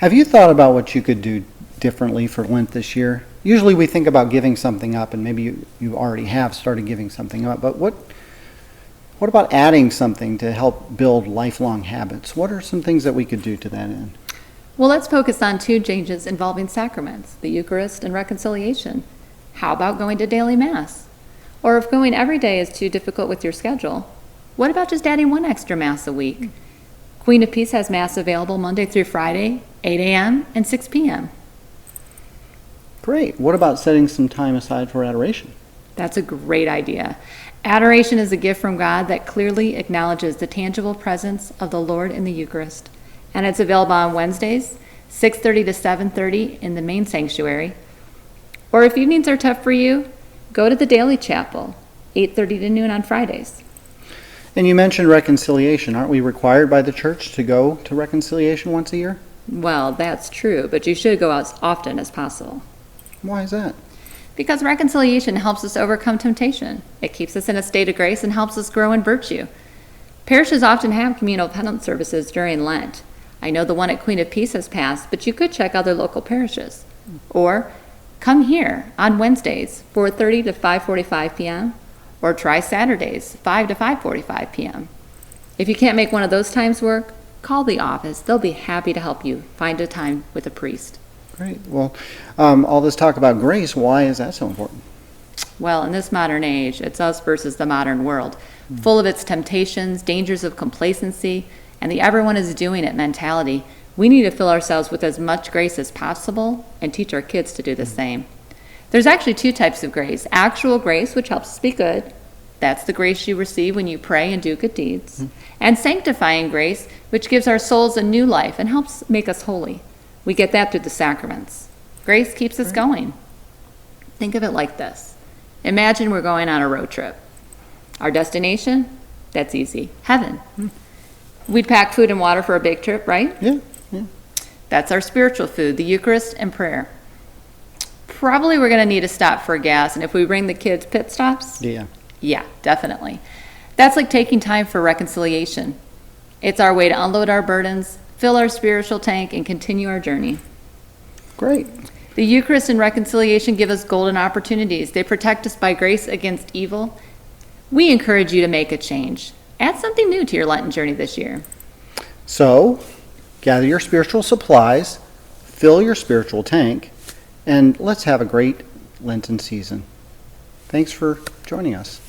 Have you thought about what you could do differently for Lent this year? Usually we think about giving something up, and maybe you already have started giving something up, but what about adding something to help build lifelong habits? What are some things that we could do to that end? Well, let's focus on two changes involving sacraments, the Eucharist and reconciliation. How about going to daily Mass? Or if going every day is too difficult with your schedule, what about just adding one extra Mass a week? Queen of Peace has Mass available Monday through Friday, 8 a.m. and 6 p.m. Great. What about setting some time aside for adoration? That's a great idea. Adoration is a gift from God that clearly acknowledges the tangible presence of the Lord in the Eucharist. And it's available on Wednesdays, 6:30 to 7:30 in the main sanctuary. Or if evenings are tough for you, go to the daily chapel, 8:30 to noon on Fridays. And you mentioned reconciliation. Aren't we required by the church to go to reconciliation once a year? Well, that's true, but you should go as often as possible. Why is that? Because reconciliation helps us overcome temptation. It keeps us in a state of grace and helps us grow in virtue. Parishes often have communal penance services during Lent. I know the one at Queen of Peace has passed, but you could check other local parishes. Or come here on Wednesdays, 4:30 to 5:45 p.m., or try Saturdays, 5 to 5:45 p.m. If you can't make one of those times work, call the office. They'll be happy to help you find a time with a priest. Great. Well, all this talk about grace, why is that so important? Well, in this modern age, it's us versus the modern world, full of its temptations, dangers of complacency, and the everyone is doing it mentality. We need to fill ourselves with as much grace as possible and teach our kids to do the same. There's actually two types of grace. Actual grace, which helps us be good. That's the grace you receive when you pray and do good deeds. And sanctifying grace, which gives our souls a new life and helps make us holy. We get that through the sacraments. Grace keeps us going. Think of it like this. Imagine we're going on a road trip. Our destination? That's easy. Heaven. We'd pack food and water for a big trip, right? Yeah. That's our spiritual food, the Eucharist and prayer. Probably we're going to need to stop for gas, and if we bring the kids pit stops? Yeah, definitely. That's like taking time for reconciliation. It's our way to unload our burdens, fill our spiritual tank, and continue our journey. Great. The Eucharist and reconciliation give us golden opportunities. They protect us by grace against evil. We encourage you to make a change. Add something new to your Lenten journey this year. So, gather your spiritual supplies, fill your spiritual tank, and let's have a great Lenten season. Thanks for joining us.